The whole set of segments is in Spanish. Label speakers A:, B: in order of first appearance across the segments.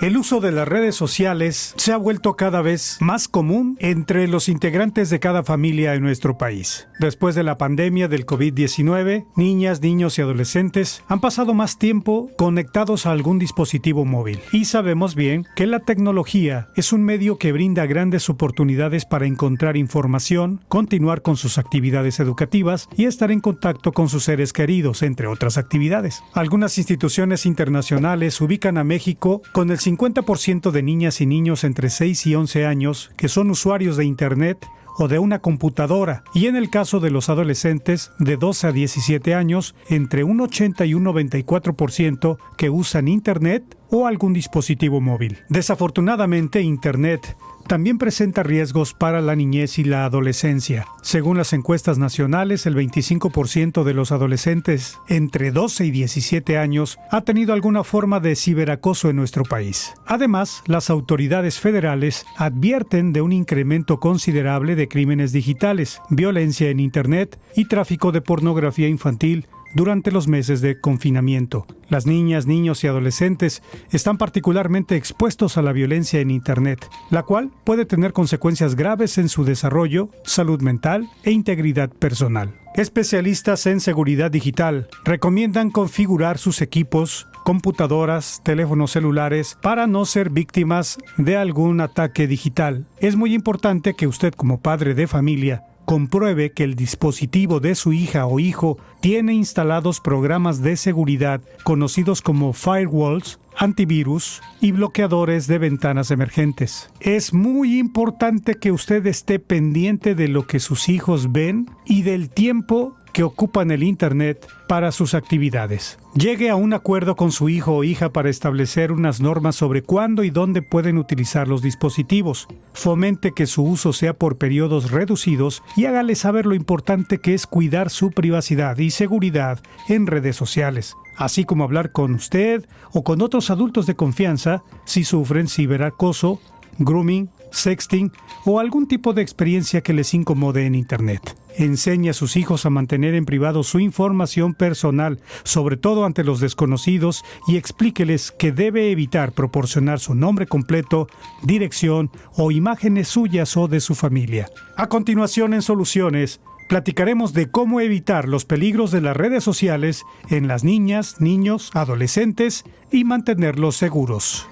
A: El uso de las redes sociales se ha vuelto cada vez más común entre los integrantes de cada familia en nuestro país. Después de la pandemia del COVID-19, niñas, niños y adolescentes han pasado más tiempo conectados a algún dispositivo móvil. Y sabemos bien que la tecnología es un medio que brinda grandes oportunidades para encontrar información, continuar con sus actividades educativas y estar en contacto con sus seres queridos, entre otras actividades. Algunas instituciones internacionales ubican a México con el 50% de niñas y niños entre 6 y 11 años que son usuarios de Internet o de una computadora, y en el caso de los adolescentes de 12 a 17 años, entre un 80 y un 94% que usan Internet o algún dispositivo móvil. Desafortunadamente, Internet también presenta riesgos para la niñez y la adolescencia. Según las encuestas nacionales, el 25% de los adolescentes entre 12 y 17 años ha tenido alguna forma de ciberacoso en nuestro país. Además, las autoridades federales advierten de un incremento considerable de crímenes digitales, violencia en Internet y tráfico de pornografía infantil durante los meses de confinamiento. Las niñas, niños y adolescentes están particularmente expuestos a la violencia en Internet, la cual puede tener consecuencias graves en su desarrollo, salud mental e integridad personal. Especialistas en seguridad digital recomiendan configurar sus equipos, computadoras, teléfonos celulares para no ser víctimas de algún ataque digital. Es muy importante que usted, como padre de familia, compruebe que el dispositivo de su hija o hijo tiene instalados programas de seguridad conocidos como firewalls, antivirus y bloqueadores de ventanas emergentes. Es muy importante que usted esté pendiente de lo que sus hijos ven y del tiempo que ocupan el Internet para sus actividades. Llegue a un acuerdo con su hijo o hija para establecer unas normas sobre cuándo y dónde pueden utilizar los dispositivos. Fomente que su uso sea por periodos reducidos y hágale saber lo importante que es cuidar su privacidad y seguridad en redes sociales, así como hablar con usted o con otros adultos de confianza si sufren ciberacoso, grooming, sexting o algún tipo de experiencia que les incomode en Internet. Enseñe a sus hijos a mantener en privado su información personal, sobre todo ante los desconocidos, y explíqueles que debe evitar proporcionar su nombre completo, dirección o imágenes suyas o de su familia. A continuación, en Soluciones, platicaremos de cómo evitar los peligros de las redes sociales en las niñas, niños, adolescentes y mantenerlos seguros.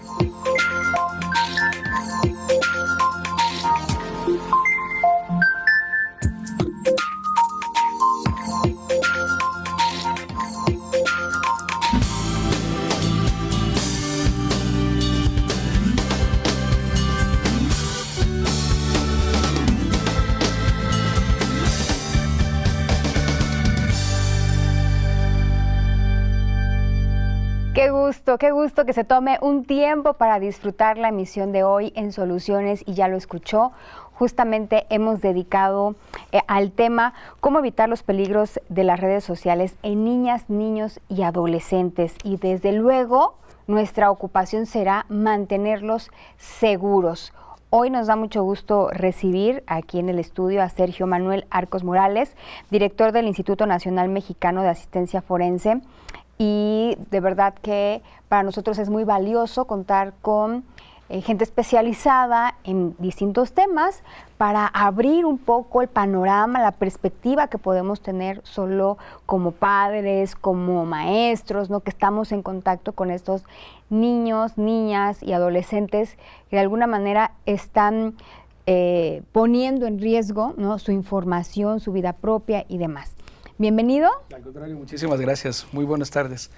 B: Qué gusto que se tome un tiempo para disfrutar la emisión de hoy en Soluciones, y ya lo escuchó. Justamente hemos dedicado al tema cómo evitar los peligros de las redes sociales en niñas, niños y adolescentes. Y desde luego nuestra ocupación será mantenerlos seguros. Hoy nos da mucho gusto recibir aquí en el estudio a Sergio Manuel Arcos Morales, director del Instituto Nacional Mexicano de Asistencia Forense. Y de verdad que para nosotros es muy valioso contar con gente especializada en distintos temas para abrir un poco el panorama, la perspectiva que podemos tener solo como padres, como maestros, ¿no? Que estamos en contacto con estos niños, niñas y adolescentes que de alguna manera están poniendo en riesgo, ¿no? Su información, su vida propia y demás. Bienvenido.
C: Al contrario, muchísimas gracias. Muy buenas tardes.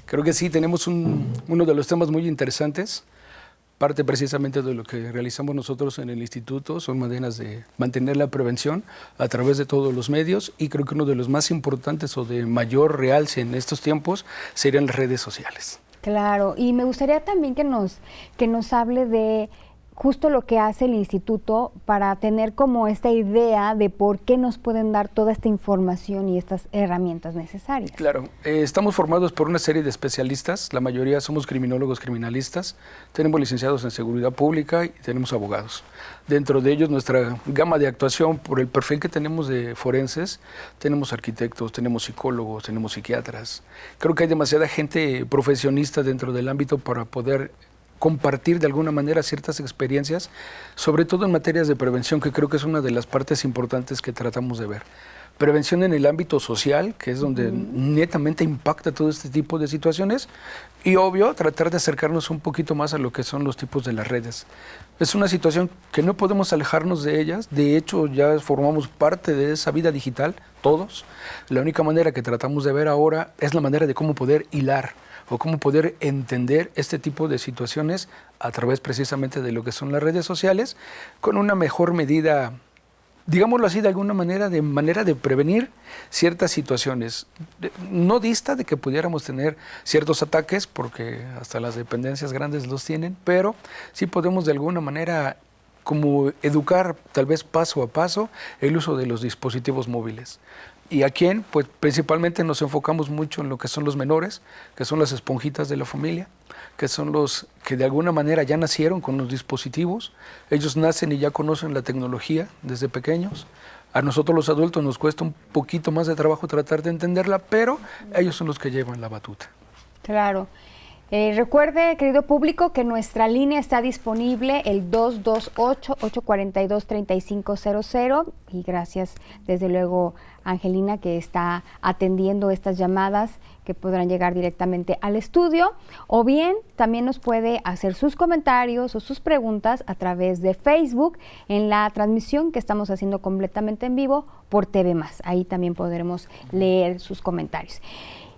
C: Creo que sí, tenemos uno de los temas muy interesantes. Parte precisamente de lo que realizamos nosotros en el instituto son maneras de mantener la prevención a través de todos los medios, y creo que uno de los más importantes o de mayor realce en estos tiempos serían las redes sociales.
B: Claro, y me gustaría también que nos hable de justo lo que hace el instituto para tener como esta idea de por qué nos pueden dar toda esta información y estas herramientas necesarias.
C: Claro, estamos formados por una serie de especialistas, la mayoría somos criminólogos criminalistas, tenemos licenciados en seguridad pública y tenemos abogados. Dentro de ellos nuestra gama de actuación, por el perfil que tenemos de forenses, tenemos arquitectos, tenemos psicólogos, tenemos psiquiatras. Creo que hay demasiada gente profesionista dentro del ámbito para poder compartir de alguna manera ciertas experiencias, sobre todo en materias de prevención, que creo que es una de las partes importantes que tratamos de ver. Prevención en el ámbito social, que es donde netamente impacta todo este tipo de situaciones, y obvio, tratar de acercarnos un poquito más a lo que son los tipos de las redes. Es una situación que no podemos alejarnos de ellas, de hecho ya formamos parte de esa vida digital, todos. La única manera que tratamos de ver ahora es la manera de cómo poder hilar o cómo poder entender este tipo de situaciones a través precisamente de lo que son las redes sociales, con una mejor medida, digámoslo así, de alguna manera de prevenir ciertas situaciones. No dista de que pudiéramos tener ciertos ataques, porque hasta las dependencias grandes los tienen, pero sí podemos de alguna manera como educar, tal vez paso a paso, el uso de los dispositivos móviles. ¿Y a quién? Pues principalmente nos enfocamos mucho en lo que son los menores, que son las esponjitas de la familia, que son los que de alguna manera ya nacieron con los dispositivos. Ellos nacen y ya conocen la tecnología desde pequeños. A nosotros los adultos nos cuesta un poquito más de trabajo tratar de entenderla, pero ellos son los que llevan la batuta.
B: Claro. Recuerde, querido público, que nuestra línea está disponible, el 228-842-3500, y gracias desde luego Angelina, que está atendiendo estas llamadas que podrán llegar directamente al estudio, o bien también nos puede hacer sus comentarios o sus preguntas a través de Facebook en la transmisión que estamos haciendo completamente en vivo por TV+. Ahí también podremos leer sus comentarios.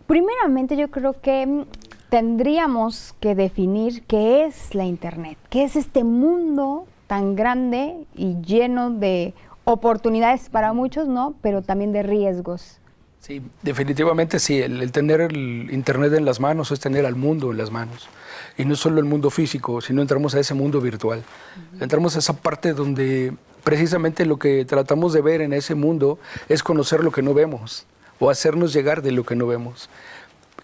B: Primeramente, yo creo que tendríamos que definir qué es la Internet, qué es este mundo tan grande y lleno de oportunidades para muchos, ¿no? Pero también de riesgos.
C: Sí, definitivamente sí. El tener el Internet en las manos es tener al mundo en las manos. Y no solo el mundo físico, sino entramos a ese mundo virtual. Entramos a esa parte donde precisamente lo que tratamos de ver en ese mundo es conocer lo que no vemos o hacernos llegar de lo que no vemos.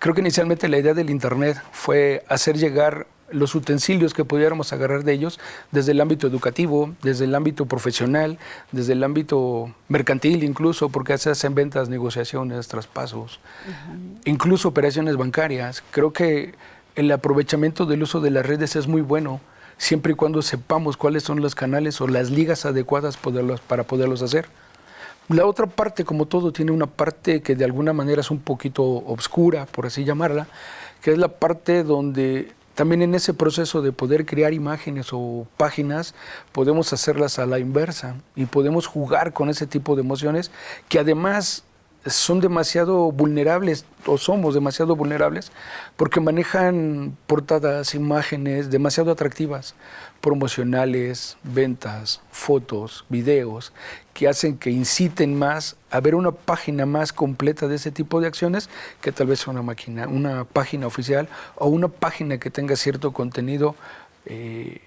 C: Creo que inicialmente la idea del Internet fue hacer llegar los utensilios que pudiéramos agarrar de ellos desde el ámbito educativo, desde el ámbito profesional, desde el ámbito mercantil incluso, porque se hacen ventas, negociaciones, traspasos, incluso operaciones bancarias. Creo que el aprovechamiento del uso de las redes es muy bueno, siempre y cuando sepamos cuáles son los canales o las ligas adecuadas para poderlos hacer. La otra parte, como todo, tiene una parte que de alguna manera es un poquito obscura, por así llamarla, que es la parte donde también en ese proceso de poder crear imágenes o páginas, podemos hacerlas a la inversa y podemos jugar con ese tipo de emociones que además son demasiado vulnerables, o somos demasiado vulnerables, porque manejan portadas, imágenes demasiado atractivas, promocionales, ventas, fotos, videos, que hacen que inciten más a ver una página más completa de ese tipo de acciones que tal vez una página oficial o una página que tenga cierto contenido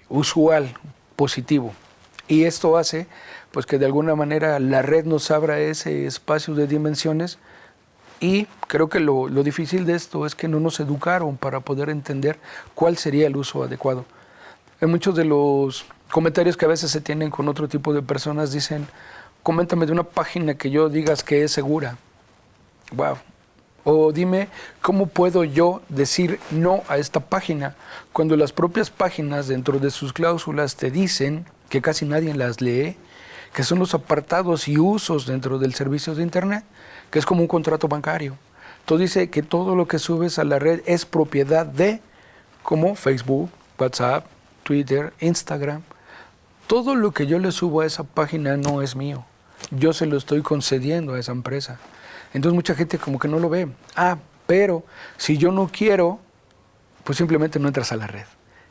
C: usual, positivo. Y esto hace pues que de alguna manera la red nos abra ese espacio de dimensiones, y creo que lo difícil de esto es que no nos educaron para poder entender cuál sería el uso adecuado. En muchos de los comentarios que a veces se tienen con otro tipo de personas dicen: coméntame de una página que yo digas que es segura. Wow. O dime, ¿cómo puedo yo decir no a esta página? Cuando las propias páginas dentro de sus cláusulas te dicen, que casi nadie las lee, que son los apartados y usos dentro del servicio de Internet, que es como un contrato bancario. Entonces dice que todo lo que subes a la red es propiedad de, como Facebook, WhatsApp, Twitter, Instagram. Todo lo que yo le subo a esa página no es mío. Yo se lo estoy concediendo a esa empresa. Entonces mucha gente como que no lo ve. Pero si yo no quiero, pues simplemente no entras a la red.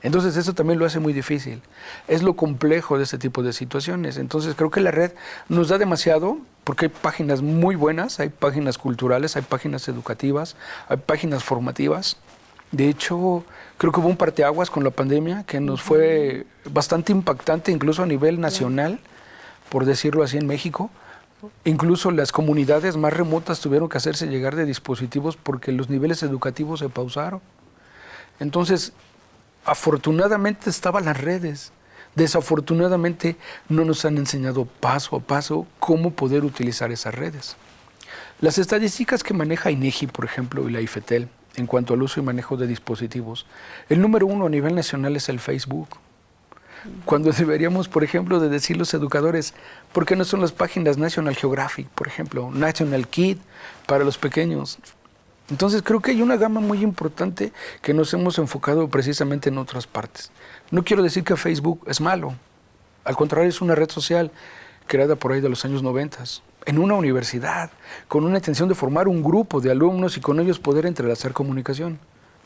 C: Entonces eso también lo hace muy difícil. Es lo complejo de este tipo de situaciones. Entonces creo que la red nos da demasiado, porque hay páginas muy buenas, hay páginas culturales, hay páginas educativas, hay páginas formativas. De hecho, creo que hubo un parteaguas con la pandemia que nos fue bastante impactante, incluso a nivel nacional, por decirlo así, en México. Incluso las comunidades más remotas tuvieron que hacerse llegar de dispositivos porque los niveles educativos se pausaron. Entonces, afortunadamente estaban las redes. Desafortunadamente no nos han enseñado paso a paso cómo poder utilizar esas redes. Las estadísticas que maneja INEGI, por ejemplo, y la IFETEL, en cuanto al uso y manejo de dispositivos. El número 1 a nivel nacional es el Facebook. Cuando deberíamos, por ejemplo, de decir los educadores, ¿por qué no son las páginas National Geographic, por ejemplo, National Kid para los pequeños? Entonces creo que hay una gama muy importante que nos hemos enfocado precisamente en otras partes. No quiero decir que Facebook es malo, al contrario, es una red social creada por ahí de los años 90, en una universidad, con una intención de formar un grupo de alumnos y con ellos poder entrelazar comunicación.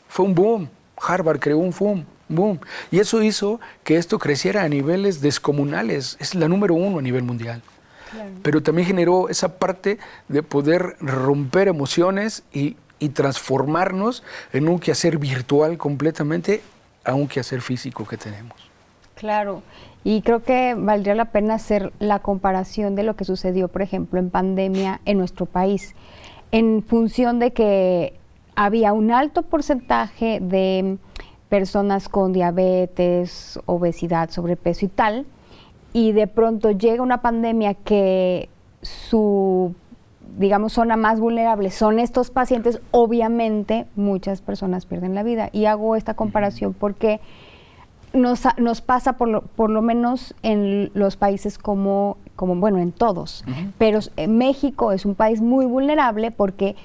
C: Fue un boom. Harvard creó un boom. Y eso hizo que esto creciera a niveles descomunales. Es la número 1 a nivel mundial. Claro. Pero también generó esa parte de poder romper emociones y transformarnos en un quehacer virtual completamente a un quehacer físico que tenemos.
B: Claro, y creo que valdría la pena hacer la comparación de lo que sucedió, por ejemplo, en pandemia en nuestro país, en función de que había un alto porcentaje de personas con diabetes, obesidad, sobrepeso y tal, y de pronto llega una pandemia que su, digamos, zona más vulnerable son estos pacientes. Obviamente muchas personas pierden la vida, y hago esta comparación porque nos pasa por lo menos en los países como bueno, en todos, pero México es un país muy vulnerable porque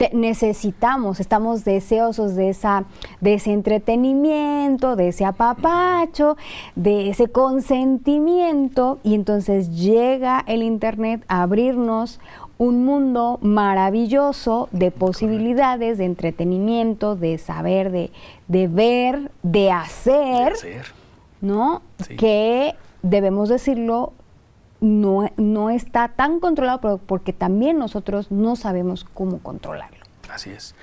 B: estamos deseosos de ese entretenimiento, de ese apapacho, de ese consentimiento, y entonces llega el Internet a abrirnos un mundo maravilloso de posibilidades, de entretenimiento, de saber, de ver, de hacer, ¿no? Sí. Que, debemos decirlo, no está tan controlado, porque también nosotros no sabemos cómo controlarlo.
C: Así es.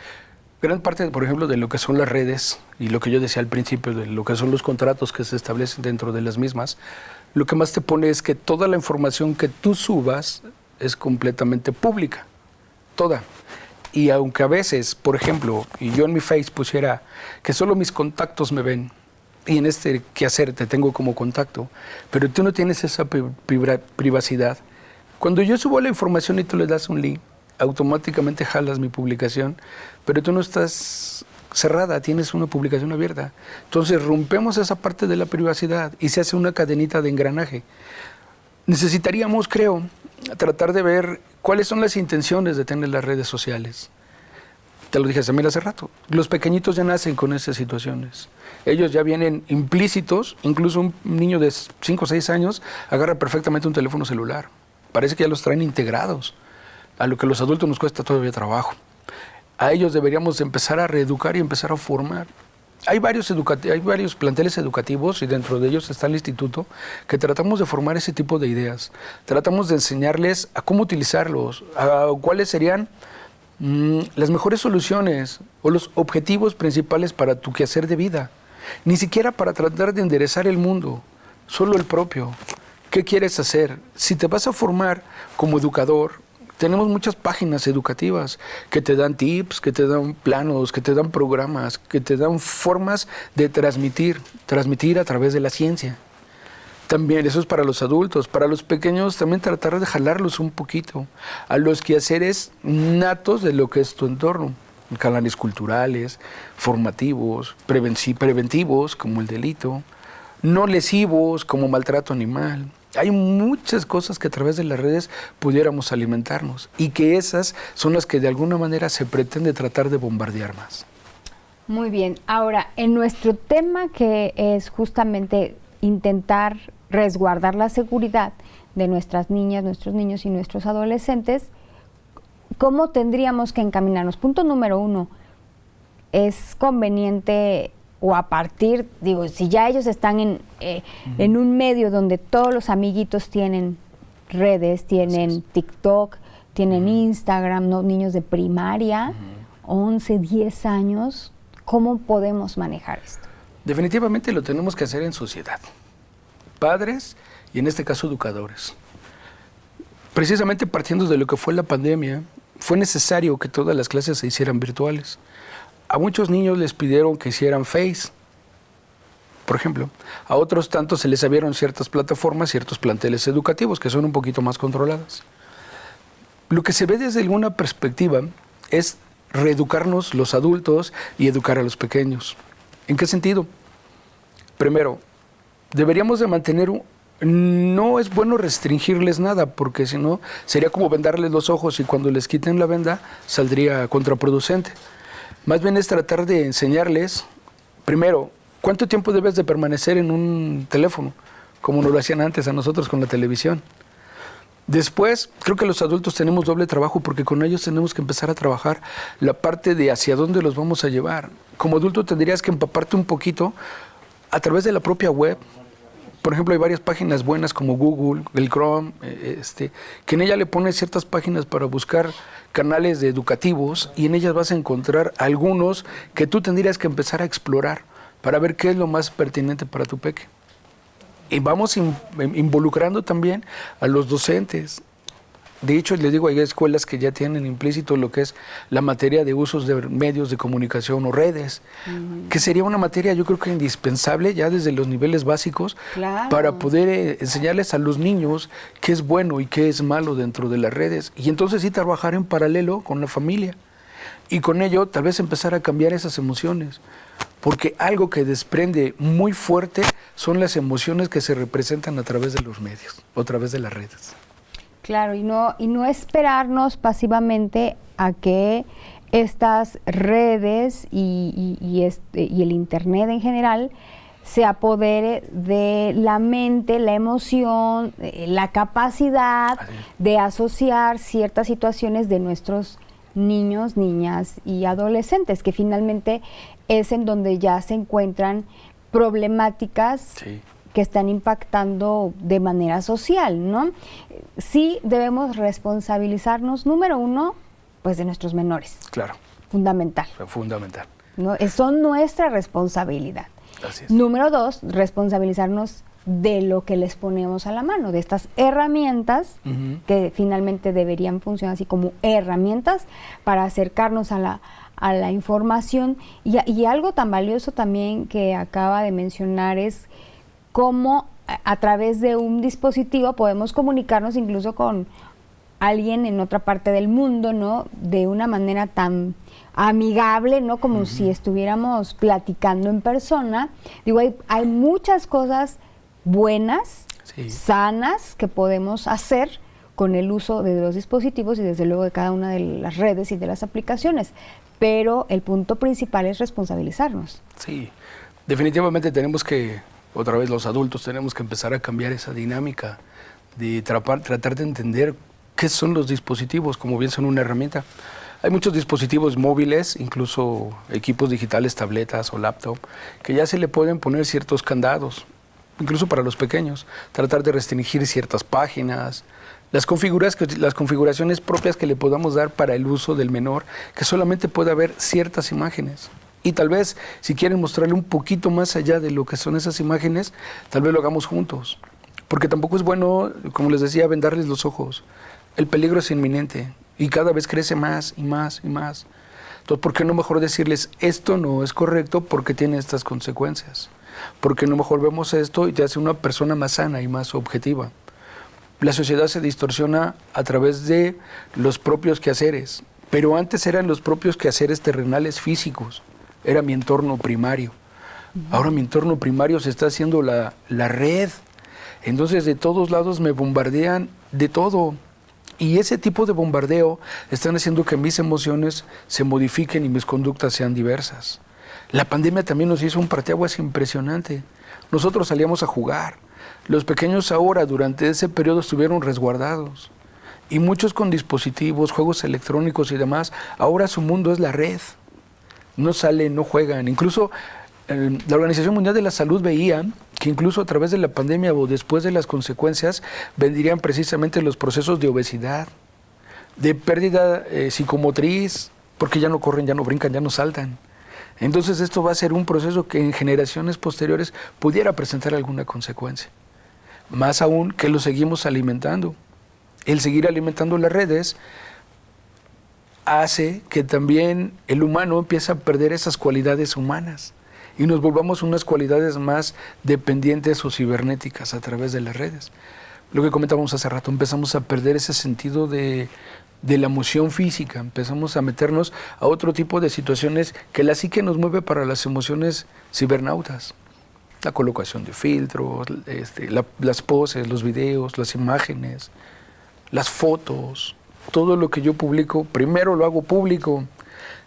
C: Gran parte, por ejemplo, de lo que son las redes y lo que yo decía al principio, de lo que son los contratos que se establecen dentro de las mismas, lo que más te pone es que toda la información que tú subas es completamente pública, toda. Y aunque a veces, por ejemplo, y yo en mi Face pusiera que solo mis contactos me ven, y en este quehacer te tengo como contacto, pero tú no tienes esa privacidad. Cuando yo subo la información y tú le das un link, automáticamente jalas mi publicación, pero tú no estás cerrada, tienes una publicación abierta. Entonces rompemos esa parte de la privacidad y se hace una cadenita de engranaje. Necesitaríamos, creo, tratar de ver cuáles son las intenciones de tener las redes sociales. Te lo dije también hace rato, los pequeñitos ya nacen con esas situaciones. Ellos ya vienen implícitos, incluso un niño de 5 o 6 años agarra perfectamente un teléfono celular. Parece que ya los traen integrados, a lo que a los adultos nos cuesta todavía trabajo. A ellos deberíamos empezar a reeducar y empezar a formar. Hay varios planteles educativos, y dentro de ellos está el instituto, que tratamos de formar ese tipo de ideas. Tratamos de enseñarles a cómo utilizarlos, a cuáles serían las mejores soluciones o los objetivos principales para tu quehacer de vida. Ni siquiera para tratar de enderezar el mundo, solo el propio. ¿Qué quieres hacer? Si te vas a formar como educador, tenemos muchas páginas educativas que te dan tips, que te dan planos, que te dan programas, que te dan formas de transmitir a través de la ciencia. También eso es para los adultos. Para los pequeños también tratar de jalarlos un poquito a los quehaceres natos de lo que es tu entorno. Canales culturales, formativos, preventivos como el delito, no lesivos como maltrato animal. Hay muchas cosas que a través de las redes pudiéramos alimentarnos, y que esas son las que de alguna manera se pretende tratar de bombardear más.
B: Muy bien. Ahora, en nuestro tema, que es justamente intentar resguardar la seguridad de nuestras niñas, nuestros niños y nuestros adolescentes, ¿cómo tendríamos que encaminarnos? Punto número 1, es conveniente, o a partir, si ya ellos están en un medio donde todos los amiguitos tienen redes, tienen TikTok, tienen Instagram, ¿no? Niños de primaria, 11, 10 años, ¿cómo podemos manejar esto?
C: Definitivamente lo tenemos que hacer en sociedad. Padres y en este caso educadores. Precisamente partiendo de lo que fue la pandemia, fue necesario que todas las clases se hicieran virtuales. A muchos niños les pidieron que hicieran Face, por ejemplo. A otros tantos se les abrieron ciertas plataformas, ciertos planteles educativos que son un poquito más controladas. Lo que se ve desde alguna perspectiva es reeducarnos los adultos y educar a los pequeños. ¿En qué sentido? Primero, deberíamos de mantener, no es bueno restringirles nada, porque si no, sería como vendarles los ojos y cuando les quiten la venda saldría contraproducente. Más bien es tratar de enseñarles, primero, ¿cuánto tiempo debes de permanecer en un teléfono? Como nos lo hacían antes a nosotros con la televisión. Después, creo que los adultos tenemos doble trabajo porque con ellos tenemos que empezar a trabajar la parte de hacia dónde los vamos a llevar. Como adulto tendrías que empaparte un poquito a través de la propia web. Por ejemplo, hay varias páginas buenas como Google, el Chrome, que en ella le pones ciertas páginas para buscar canales educativos y en ellas vas a encontrar algunos que tú tendrías que empezar a explorar para ver qué es lo más pertinente para tu peque. Y vamos involucrando también a los docentes. De hecho, les digo, hay escuelas que ya tienen implícito lo que es la materia de usos de medios de comunicación o redes, que sería una materia yo creo que indispensable ya desde los niveles básicos, claro, para poder enseñarles a los niños qué es bueno y qué es malo dentro de las redes. Y entonces sí trabajar en paralelo con la familia. Y con ello tal vez empezar a cambiar esas emociones. Porque algo que desprende muy fuerte son las emociones que se representan a través de los medios o a través de las redes.
B: Claro, y no esperarnos pasivamente a que estas redes y el Internet en general se apodere de la mente, la emoción, la capacidad de asociar ciertas situaciones de nuestros niños, niñas y adolescentes, que finalmente es en donde ya se encuentran problemáticas que están impactando de manera social, ¿no? Sí debemos responsabilizarnos, número uno, pues de nuestros menores.
C: Claro.
B: Fundamental.
C: Fundamental.
B: ¿No? Son nuestra responsabilidad.
C: Así es.
B: Número dos, responsabilizarnos de lo que les ponemos a la mano, de estas herramientas que finalmente deberían funcionar así como herramientas para acercarnos a la información. Y algo tan valioso también que acaba de mencionar es cómo a través de un dispositivo podemos comunicarnos incluso con alguien en otra parte del mundo, ¿no? De una manera tan amigable, ¿no? Como si estuviéramos platicando en persona. Digo, hay muchas cosas buenas, sanas, que podemos hacer con el uso de los dispositivos y desde luego de cada una de las redes y de las aplicaciones. Pero el punto principal es responsabilizarnos.
C: Sí, definitivamente tenemos que, otra vez los adultos, tenemos que empezar a cambiar esa dinámica de tratar de entender qué son los dispositivos, como bien son una herramienta. Hay muchos dispositivos móviles, incluso equipos digitales, tabletas o laptop, que ya se le pueden poner ciertos candados, incluso para los pequeños, tratar de restringir ciertas páginas, las configuraciones propias que le podamos dar para el uso del menor, que solamente pueda ver ciertas imágenes. Y tal vez, si quieren mostrarle un poquito más allá de lo que son esas imágenes, tal vez lo hagamos juntos. Porque tampoco es bueno, como les decía, vendarles los ojos. El peligro es inminente y cada vez crece más y más y más. Entonces, ¿por qué no mejor decirles, esto no es correcto porque tiene estas consecuencias? Porque no mejor vemos esto y te hace una persona más sana y más objetiva. La sociedad se distorsiona a través de los propios quehaceres, pero antes eran los propios quehaceres terrenales físicos, era mi entorno primario. Ahora mi entorno primario se está haciendo la red, entonces de todos lados me bombardean de todo. Y ese tipo de bombardeo están haciendo que mis emociones se modifiquen y mis conductas sean diversas. La pandemia también nos hizo un parteaguas impresionante. Nosotros salíamos a jugar. Los pequeños ahora, durante ese periodo, estuvieron resguardados. Y muchos con dispositivos, juegos electrónicos y demás, ahora su mundo es la red. No salen, no juegan. Incluso la Organización Mundial de la Salud veía que incluso a través de la pandemia o después de las consecuencias vendrían precisamente los procesos de obesidad, de pérdida psicomotriz, porque ya no corren, ya no brincan, ya no saltan. Entonces esto va a ser un proceso que en generaciones posteriores pudiera presentar alguna consecuencia. Más aún que lo seguimos alimentando. El seguir alimentando las redes hace que también el humano empiece a perder esas cualidades humanas y nos volvamos unas cualidades más dependientes o cibernéticas a través de las redes. Lo que comentábamos hace rato, empezamos a perder ese sentido de de la emoción física, empezamos a meternos a otro tipo de situaciones que la psique nos mueve para las emociones cibernautas. La colocación de filtros, las poses, los videos, las imágenes, las fotos, todo lo que yo publico, primero lo hago público,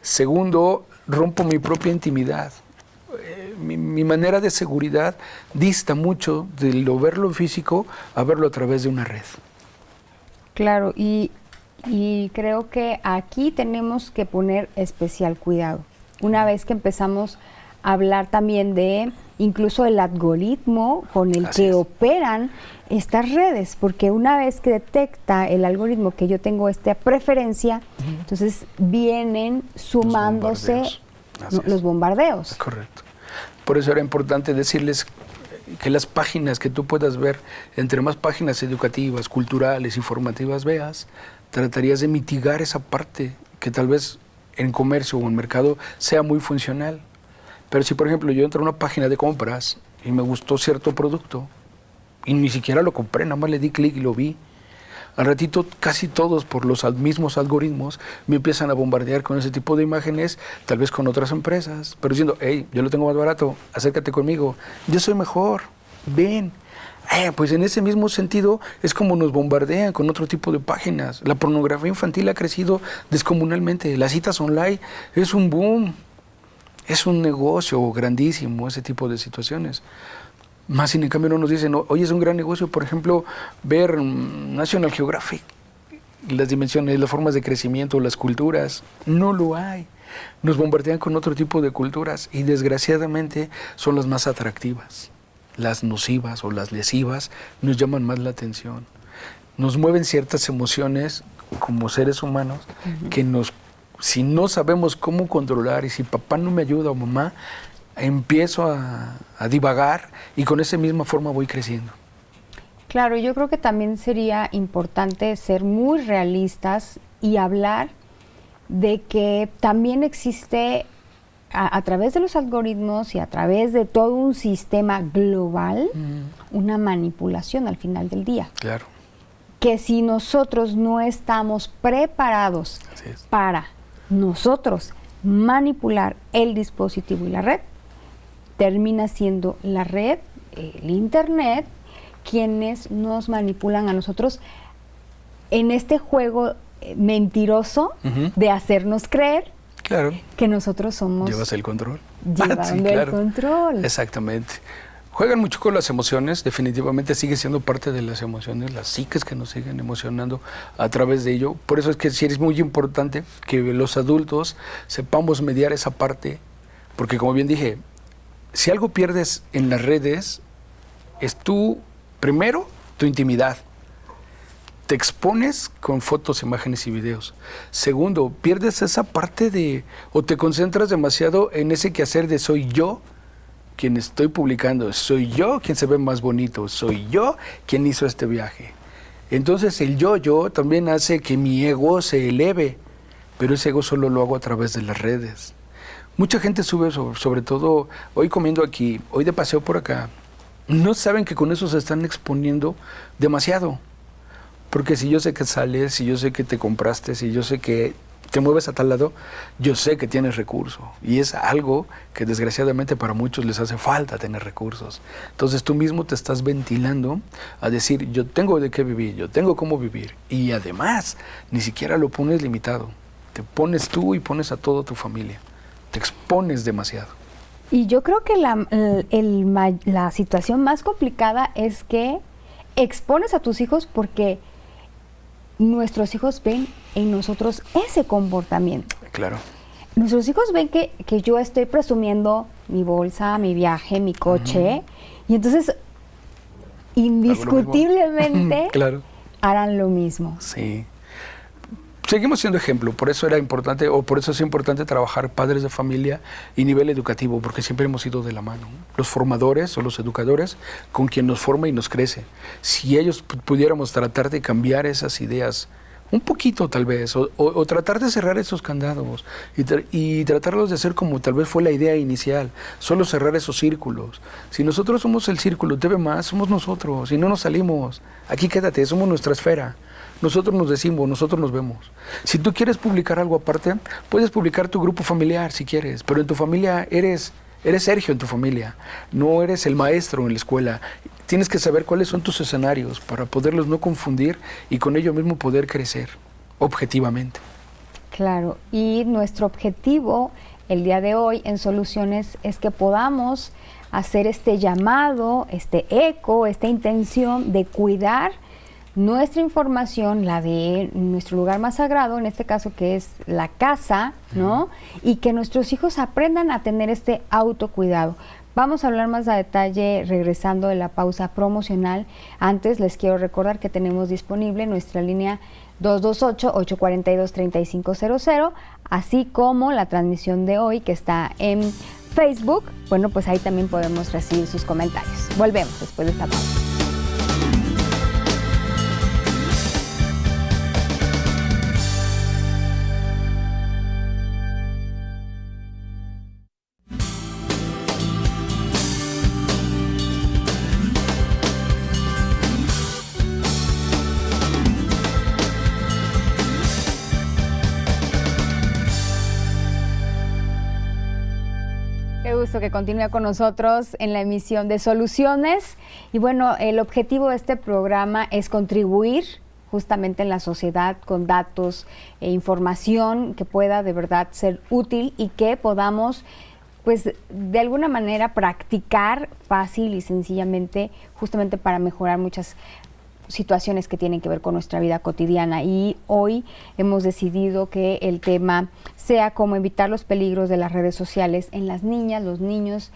C: segundo, rompo mi propia intimidad. Mi manera de seguridad dista mucho de lo verlo en físico a verlo a través de una red.
B: Claro, y creo que aquí tenemos que poner especial cuidado. Una vez que empezamos a hablar también de incluso el algoritmo con el que operan estas redes, porque una vez que detecta el algoritmo que yo tengo esta preferencia, entonces vienen sumándose los bombardeos.
C: Correcto. Por eso era importante decirles que las páginas que tú puedas ver, entre más páginas educativas, culturales, informativas veas, tratarías de mitigar esa parte que tal vez en comercio o en mercado sea muy funcional. Pero si, por ejemplo, yo entro a una página de compras y me gustó cierto producto y ni siquiera lo compré, nada más le di clic y lo vi, al ratito casi todos por los mismos algoritmos me empiezan a bombardear con ese tipo de imágenes, tal vez con otras empresas, pero diciendo, hey, yo lo tengo más barato, acércate conmigo, yo soy mejor, ven. Pues en ese mismo sentido es como nos bombardean con otro tipo de páginas. La pornografía infantil ha crecido descomunalmente, las citas online es un boom. Es un negocio grandísimo ese tipo de situaciones. Más sin en cambio no nos dicen, oye, es un gran negocio, por ejemplo, ver National Geographic, las dimensiones, las formas de crecimiento, las culturas. No lo hay. Nos bombardean con otro tipo de culturas y desgraciadamente son las más atractivas. Las nocivas o las lesivas nos llaman más la atención. Nos mueven ciertas emociones como seres humanos que nos... Si no sabemos cómo controlar y si papá no me ayuda o mamá, empiezo a divagar y con esa misma forma voy creciendo.
B: Claro, yo creo que también sería importante ser muy realistas y hablar de que también existe a través de los algoritmos y a través de todo un sistema global una manipulación al final del día.
C: Claro.
B: Que si nosotros no estamos preparados para nosotros manipular el dispositivo y la red, termina siendo la red, el internet, quienes nos manipulan a nosotros en este juego mentiroso de hacernos creer que nosotros somos...
C: Llevas el control.
B: Llevando el control.
C: Exactamente. Juegan mucho con las emociones, definitivamente sigue siendo parte de las emociones, las psiques que nos siguen emocionando a través de ello. Por eso es que sí es muy importante que los adultos sepamos mediar esa parte, porque como bien dije, si algo pierdes en las redes, es primero, tu intimidad. Te expones con fotos, imágenes y videos. Segundo, pierdes esa parte o te concentras demasiado en ese quehacer de soy yo quien estoy publicando, soy yo quien se ve más bonito, soy yo quien hizo este viaje. Entonces el yo también hace que mi ego se eleve, pero ese ego solo lo hago a través de las redes. Mucha gente sube, sobre todo hoy comiendo aquí, hoy de paseo por acá, no saben que con eso se están exponiendo demasiado. Porque si yo sé que sales, si yo sé que te compraste, si yo sé que te mueves a tal lado, yo sé que tienes recursos. Y es algo que desgraciadamente para muchos les hace falta tener recursos. Entonces tú mismo te estás ventilando a decir, yo tengo de qué vivir, yo tengo cómo vivir. Y además, ni siquiera lo pones limitado. Te pones tú y pones a toda tu familia. Te expones demasiado.
B: Y yo creo que la situación más complicada es que expones a tus hijos porque nuestros hijos ven en nosotros ese comportamiento.
C: Claro.
B: Nuestros hijos ven que yo estoy presumiendo mi bolsa, mi viaje, mi coche, y entonces indiscutiblemente
C: claro,
B: harán lo mismo.
C: Sí. Seguimos siendo ejemplo, por eso era importante, o por eso es importante trabajar padres de familia y nivel educativo, porque siempre hemos ido de la mano. Los formadores o los educadores con quien nos forma y nos crece. Si ellos pudiéramos tratar de cambiar esas ideas, un poquito tal vez, o tratar de cerrar esos candados y tratarlos de hacer como tal vez fue la idea inicial, solo cerrar esos círculos. Si nosotros somos el círculo, TV más, somos nosotros, y no nos salimos. Aquí quédate, somos nuestra esfera. nosotros nos decimos, nosotros nos vemos. Si tú quieres publicar algo aparte, puedes publicar tu grupo familiar si quieres, pero en tu familia eres Sergio en tu familia, no eres el maestro en la escuela. Tienes que saber cuáles son tus escenarios para poderlos no confundir y con ello mismo poder crecer objetivamente.
B: Claro, y nuestro objetivo el día de hoy en Soluciones es que podamos hacer este llamado, este eco, esta intención de cuidar nuestra información, la de nuestro lugar más sagrado, en este caso que es la casa, ¿no? Y que nuestros hijos aprendan a tener este autocuidado. Vamos a hablar más a detalle regresando de la pausa promocional. Antes les quiero recordar que tenemos disponible nuestra línea 228-842-3500, así como la transmisión de hoy que está en Facebook. Bueno, pues ahí también podemos recibir sus comentarios. Volvemos después de esta pausa. Qué gusto que continúe con nosotros en la emisión de Soluciones. Y bueno, el objetivo de este programa es contribuir justamente en la sociedad con datos e información que pueda de verdad ser útil y que podamos, pues, de alguna manera practicar fácil y sencillamente, justamente para mejorar muchas situaciones que tienen que ver con nuestra vida cotidiana. Y hoy hemos decidido que el tema sea cómo evitar los peligros de las redes sociales en las niñas, los niños,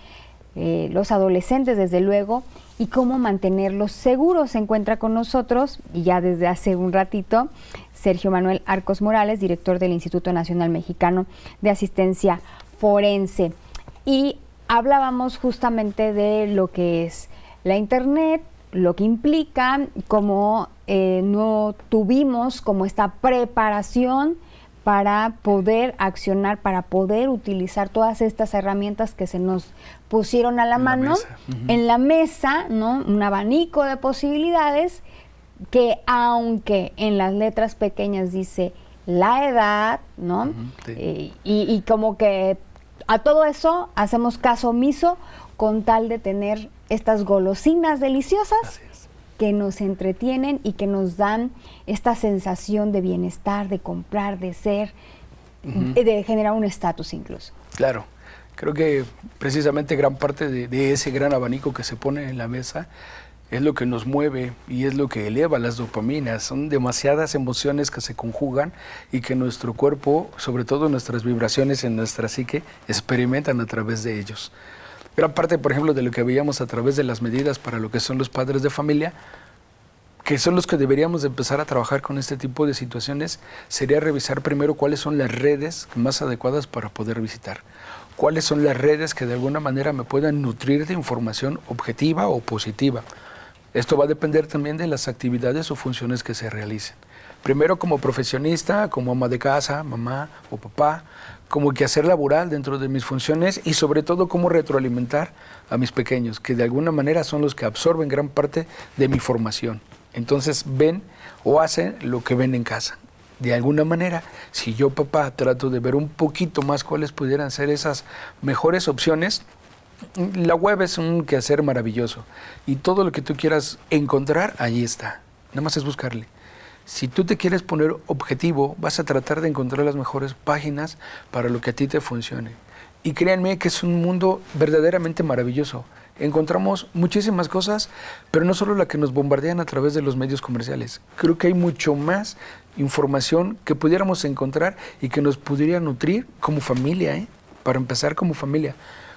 B: los adolescentes desde luego, y cómo mantenerlos seguros. Se encuentra con nosotros, y ya desde hace un ratito, Sergio Manuel Arcos Morales, director del Instituto Nacional Mexicano de Asistencia Forense. Y hablábamos justamente de lo que es la Internet, lo que implica, como no tuvimos como esta preparación para poder accionar, para poder utilizar todas estas herramientas que se nos pusieron a la mano, en la mesa, ¿no? Un abanico de posibilidades que, aunque en las letras pequeñas dice la edad, ¿no? Sí. Y como que a todo eso hacemos caso omiso con tal de tener estas golosinas deliciosas que nos entretienen y que nos dan esta sensación de bienestar, de comprar, de ser, de generar un estatus incluso.
C: Claro, creo que precisamente gran parte de ese gran abanico que se pone en la mesa es lo que nos mueve y es lo que eleva las dopaminas. Son demasiadas emociones que se conjugan y que nuestro cuerpo, sobre todo nuestras vibraciones en nuestra psique, experimentan a través de ellos. Gran parte, por ejemplo, de lo que veíamos a través de las medidas para lo que son los padres de familia, que son los que deberíamos de empezar a trabajar con este tipo de situaciones, sería revisar primero cuáles son las redes más adecuadas para poder visitar. Cuáles son las redes que de alguna manera me puedan nutrir de información objetiva o positiva. Esto va a depender también de las actividades o funciones que se realicen. Primero como profesionista, como ama de casa, mamá o papá, como quehacer laboral dentro de mis funciones y sobre todo cómo retroalimentar a mis pequeños, que de alguna manera son los que absorben gran parte de mi formación. Entonces ven o hacen lo que ven en casa. De alguna manera, si yo papá trato de ver un poquito más cuáles pudieran ser esas mejores opciones, la web es un quehacer maravilloso y todo lo que tú quieras encontrar, ahí está. Nada más es buscarle. Si tú te quieres poner objetivo, vas a tratar de encontrar las mejores páginas para lo que a ti te funcione. Y créanme que es un mundo verdaderamente maravilloso. Encontramos muchísimas cosas, pero no solo la que nos bombardean a través de los medios comerciales. Creo que hay mucho más información que pudiéramos encontrar y que nos pudiera nutrir como familia, para empezar como familia,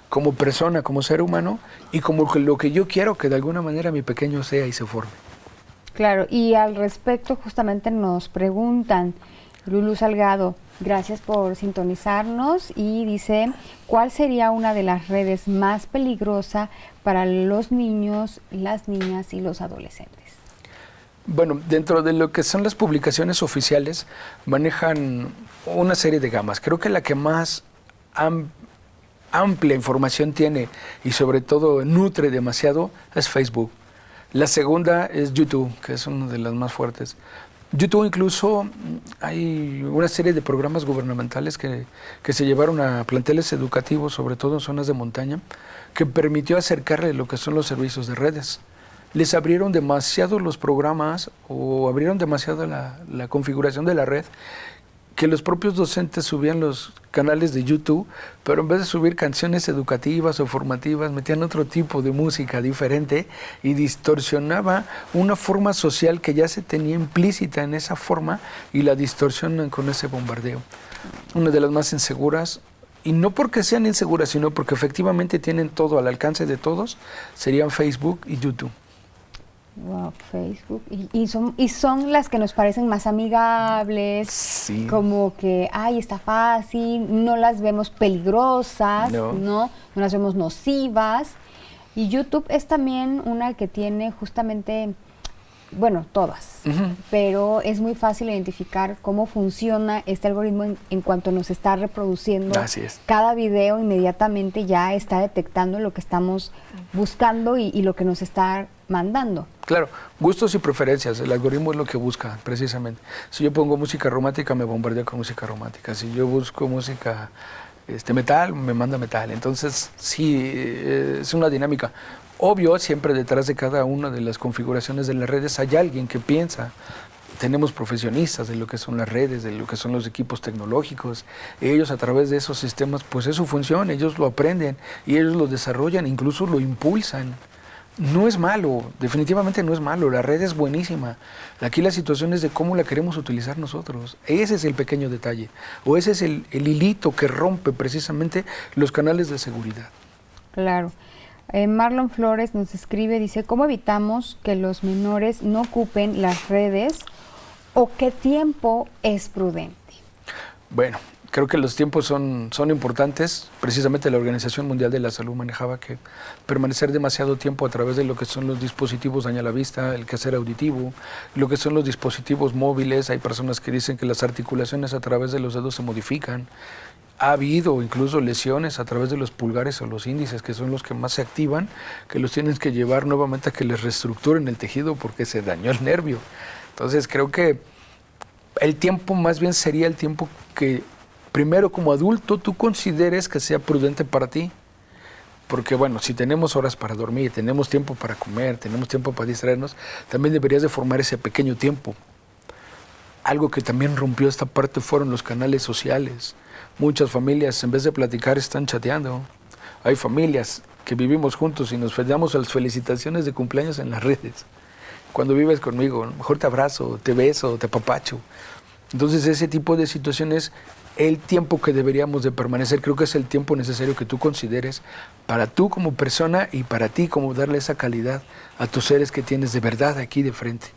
C: como persona, como ser humano y como lo que yo quiero que de alguna manera mi pequeño sea y se forme.
B: Claro, y al respecto justamente nos preguntan, Lulu Salgado, gracias por sintonizarnos, y dice, ¿cuál sería una de las redes más peligrosas para los niños, las niñas y los adolescentes?
C: Bueno, dentro de lo que son las publicaciones oficiales, manejan una serie de gamas. Creo que la que más amplia información tiene y sobre todo nutre demasiado es Facebook. La segunda es YouTube, que es una de las más fuertes. YouTube incluso hay una serie de programas gubernamentales que se llevaron a planteles educativos, sobre todo en zonas de montaña, que permitió acercarle lo que son los servicios de redes. Les abrieron demasiado los programas o abrieron demasiado la configuración de la red, que los propios docentes subían los canales de YouTube, pero en vez de subir canciones educativas o formativas, metían otro tipo de música diferente y distorsionaba una forma social que ya se tenía implícita en esa forma y la distorsionan con ese bombardeo. Una de las más inseguras, y no porque sean inseguras, sino porque efectivamente tienen todo al alcance de todos, serían Facebook y YouTube.
B: Wow, Facebook. Y son las que nos parecen más amigables,
C: sí.
B: Como que, ay, está fácil, no las vemos peligrosas, no las vemos nocivas. Y YouTube es también una que tiene justamente, bueno, todas, pero es muy fácil identificar cómo funciona este algoritmo en cuanto nos está reproduciendo.
C: Así es.
B: Cada video inmediatamente ya está detectando lo que estamos buscando y lo que nos está mandando.
C: Claro, gustos y preferencias, el algoritmo es lo que busca precisamente. Si yo pongo música romántica, me bombardea con música romántica. Si yo busco música metal, me manda metal. Entonces, sí, es una dinámica. Obvio, siempre detrás de cada una de las configuraciones de las redes hay alguien que piensa. Tenemos profesionistas de lo que son las redes, de lo que son los equipos tecnológicos. Ellos a través de esos sistemas, pues es su función, ellos lo aprenden y ellos lo desarrollan, incluso lo impulsan. No es malo, definitivamente no es malo, la red es buenísima. Aquí la situación es de cómo la queremos utilizar nosotros. Ese es el pequeño detalle, o ese es el hilito que rompe precisamente los canales de seguridad.
B: Claro. Marlon Flores nos escribe, dice, ¿cómo evitamos que los menores no ocupen las redes o qué tiempo es prudente?
C: Bueno, creo que los tiempos son importantes. Precisamente la Organización Mundial de la Salud manejaba que permanecer demasiado tiempo a través de lo que son los dispositivos daña la vista, el quehacer auditivo, lo que son los dispositivos móviles. Hay personas que dicen que las articulaciones a través de los dedos se modifican. Ha habido incluso lesiones a través de los pulgares o los índices, que son los que más se activan, que los tienes que llevar nuevamente a que les reestructuren el tejido porque se dañó el nervio. Entonces creo que el tiempo más bien sería el tiempo que primero como adulto tú consideres que sea prudente para ti. Porque bueno, si tenemos horas para dormir, tenemos tiempo para comer, tenemos tiempo para distraernos, también deberías de formar ese pequeño tiempo. Algo que también rompió esta parte fueron los canales sociales. Muchas familias en vez de platicar están chateando. Hay familias que vivimos juntos y nos damos las felicitaciones de cumpleaños en las redes. Cuando vives conmigo, a lo mejor te abrazo, te beso, te apapacho. Entonces ese tipo de situaciones, el tiempo que deberíamos de permanecer, creo que es el tiempo necesario que tú consideres para tú como persona y para ti como darle esa calidad a tus seres que tienes de verdad aquí de frente.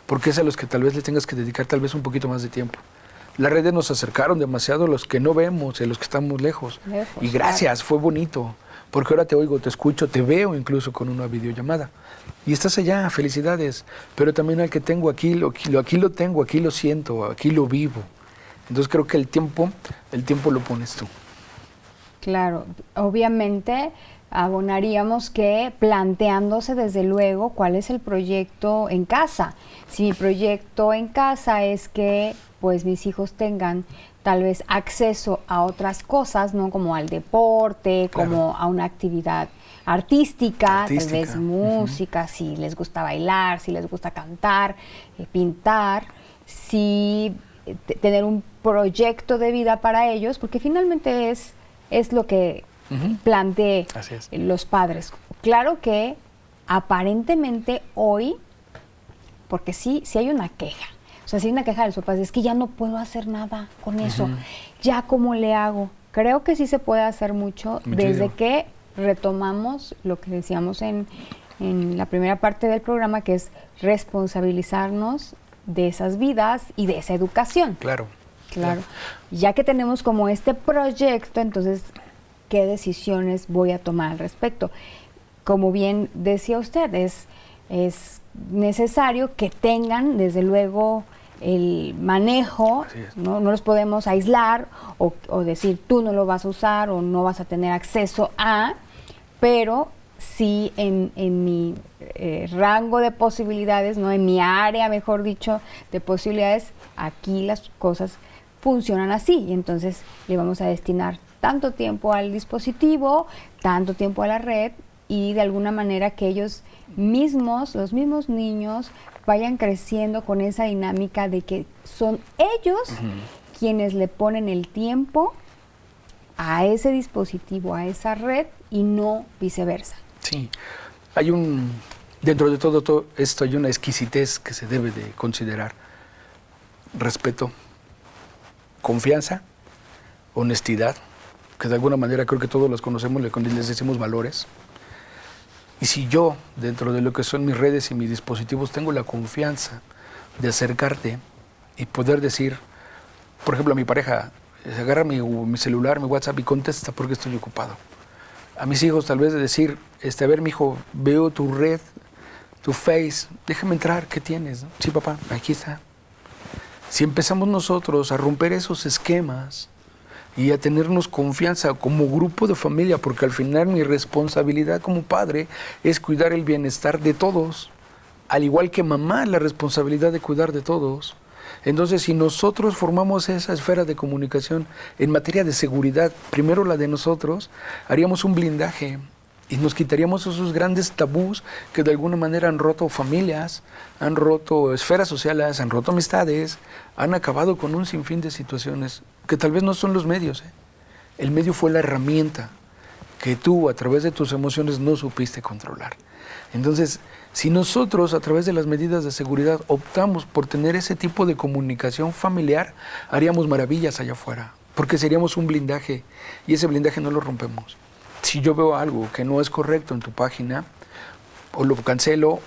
C: Porque es a los que tal vez le tengas que dedicar tal vez un poquito más de tiempo. Las redes nos acercaron demasiado a los que no vemos, a los que estamos lejos. Y gracias, fue bonito, porque ahora te oigo, te escucho, te veo incluso con una videollamada. Y estás allá, felicidades, pero también al que tengo aquí lo tengo, aquí lo siento, aquí lo vivo. Entonces creo que el tiempo lo pones tú.
B: Claro, obviamente abonaríamos que planteándose desde luego cuál es el proyecto en casa. Si mi proyecto en casa es que pues mis hijos tengan tal vez acceso a otras cosas, ¿no? Como al deporte, claro, como a una actividad artística, tal vez música, si les gusta bailar, si les gusta cantar, pintar, si tener un proyecto de vida para ellos, porque finalmente es lo que planteen los padres. Claro que aparentemente hoy, porque sí hay una queja. O sea, si hay una queja de los papás, es que ya no puedo hacer nada con eso. ¿Ya cómo le hago? Creo que sí se puede hacer mucho desde que retomamos lo que decíamos en la primera parte del programa, que es responsabilizarnos de esas vidas y de esa educación.
C: Claro.
B: Ya que tenemos como este proyecto, entonces, ¿qué decisiones voy a tomar al respecto? Como bien decía usted, es necesario que tengan, desde luego, el manejo, no los podemos aislar o decir tú no lo vas a usar o no vas a tener acceso a, pero sí en mi rango de posibilidades, ¿no? En mi área, mejor dicho, de posibilidades, aquí las cosas funcionan así. Y entonces le vamos a destinar tanto tiempo al dispositivo, tanto tiempo a la red, y de alguna manera que ellos mismos, los mismos niños, vayan creciendo con esa dinámica de que son ellos quienes le ponen el tiempo a ese dispositivo, a esa red, y no viceversa.
C: Sí, dentro de todo esto hay una exquisitez que se debe de considerar. Respeto, confianza, honestidad, que de alguna manera creo que todos los conocemos, les decimos valores. Y si yo, dentro de lo que son mis redes y mis dispositivos, tengo la confianza de acercarte y poder decir, por ejemplo, a mi pareja, agarra mi celular, mi WhatsApp y contesta porque estoy ocupado. A mis hijos tal vez de decir, a ver, mijo, veo tu red, tu Face, déjame entrar, ¿qué tienes? Sí, papá, aquí está. Si empezamos nosotros a romper esos esquemas y a tenernos confianza como grupo de familia, porque al final mi responsabilidad como padre es cuidar el bienestar de todos, al igual que mamá la responsabilidad de cuidar de todos. Entonces, si nosotros formamos esa esfera de comunicación en materia de seguridad, primero la de nosotros, haríamos un blindaje y nos quitaríamos esos grandes tabús que de alguna manera han roto familias, han roto esferas sociales, han roto amistades, han acabado con un sinfín de situaciones que tal vez no son los medios. El medio fue la herramienta que tú a través de tus emociones no supiste controlar. Entonces, si nosotros a través de las medidas de seguridad optamos por tener ese tipo de comunicación familiar, haríamos maravillas allá afuera, porque seríamos un blindaje y ese blindaje no lo rompemos. Si yo veo algo que no es correcto en tu página, o lo cancelo,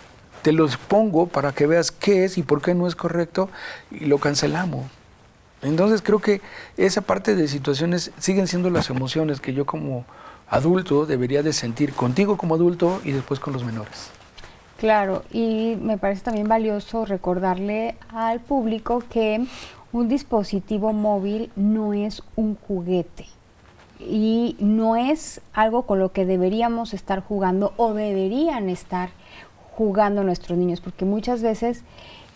C: te lo pongo para que veas qué es y por qué no es correcto y lo cancelamos. Entonces creo que esa parte de situaciones siguen siendo las emociones que yo como adulto debería de sentir contigo como adulto y después con los menores.
B: Claro, y me parece también valioso recordarle al público que un dispositivo móvil no es un juguete y no es algo con lo que deberíamos estar jugando o deberían estar jugando nuestros niños, porque muchas veces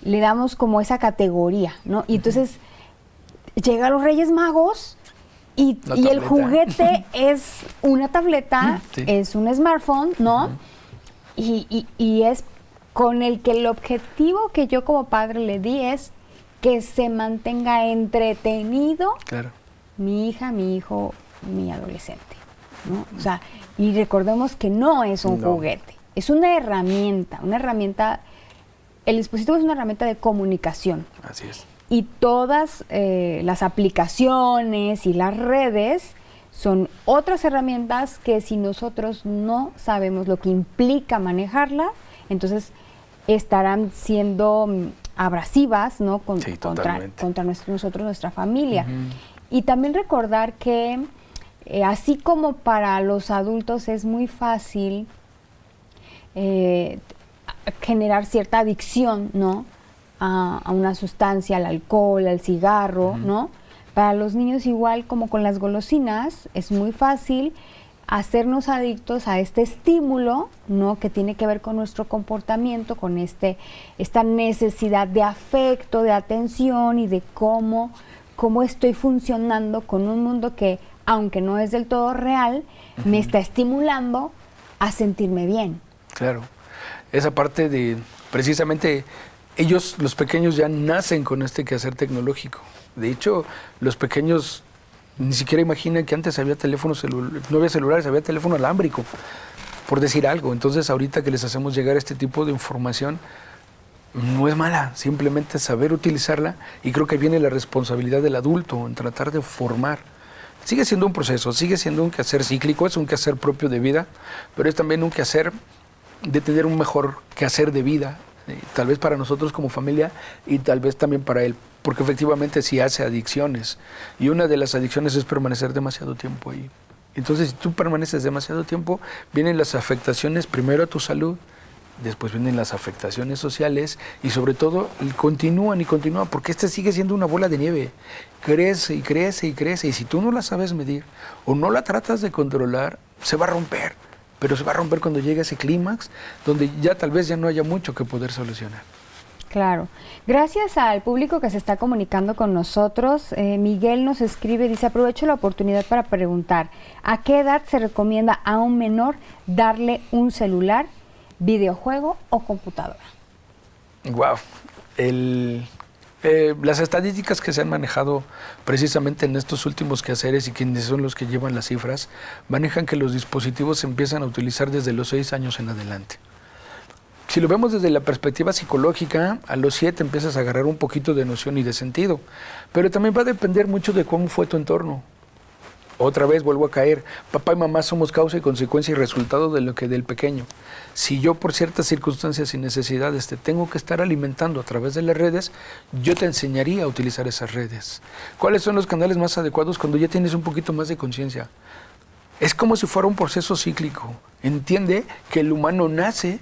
B: le damos como esa categoría, ¿no? Y entonces llegan los Reyes Magos y el juguete es una tableta,
C: sí,
B: es un smartphone, ¿no? Y es con el que el objetivo que yo como padre le di es que se mantenga entretenido mi hija, mi hijo, mi adolescente, ¿no? O sea, y recordemos que no es un juguete, es una herramienta, el dispositivo es una herramienta de comunicación.
C: Así es.
B: Y todas las aplicaciones y las redes son otras herramientas que si nosotros no sabemos lo que implica manejarla, entonces estarán siendo abrasivas, ¿no? Contra nosotros, nuestra familia. Y también recordar que así como para los adultos es muy fácil generar cierta adicción, ¿no? A una sustancia, al alcohol, al cigarro, ¿no? Para los niños igual como con las golosinas, es muy fácil hacernos adictos a este estímulo, ¿no? Que tiene que ver con nuestro comportamiento, con esta necesidad de afecto, de atención y de cómo estoy funcionando con un mundo que, aunque no es del todo real, me está estimulando a sentirme bien.
C: Claro, esa parte de precisamente ellos, los pequeños, ya nacen con este quehacer tecnológico. De hecho, los pequeños ni siquiera imaginan que antes había no había celulares, había teléfono alámbrico, por decir algo. Entonces, ahorita que les hacemos llegar este tipo de información, no es mala, simplemente saber utilizarla, y creo que viene la responsabilidad del adulto en tratar de formar. Sigue siendo un proceso, sigue siendo un quehacer cíclico, es un quehacer propio de vida, pero es también un quehacer de tener un mejor quehacer de vida, tal vez para nosotros como familia y tal vez también para él, porque efectivamente sí hace adicciones, y una de las adicciones es permanecer demasiado tiempo ahí. Entonces, si tú permaneces demasiado tiempo, vienen las afectaciones primero a tu salud, después vienen las afectaciones sociales y sobre todo continúan, porque sigue siendo una bola de nieve, crece y crece y crece, y si tú no la sabes medir o no la tratas de controlar, se va a romper. pero se va a romper cuando llegue ese clímax, donde ya tal vez ya no haya mucho que poder solucionar.
B: Claro. Gracias al público que se está comunicando con nosotros. Miguel nos escribe, dice, aprovecho la oportunidad para preguntar, ¿a qué edad se recomienda a un menor darle un celular, videojuego o computadora?
C: Wow. Las estadísticas que se han manejado precisamente en estos últimos quehaceres y quienes son los que llevan las cifras, manejan que los dispositivos se empiezan a utilizar desde los 6 años en adelante. Si lo vemos desde la perspectiva psicológica, a los 7 empiezas a agarrar un poquito de noción y de sentido, pero también va a depender mucho de cómo fue tu entorno. Otra vez vuelvo a caer, papá y mamá somos causa y consecuencia y resultado de lo que del pequeño. Si yo por ciertas circunstancias y necesidades te tengo que estar alimentando a través de las redes, yo te enseñaría a utilizar esas redes. ¿Cuáles son los canales más adecuados cuando ya tienes un poquito más de conciencia? Es como si fuera un proceso cíclico. Entiende que el humano nace,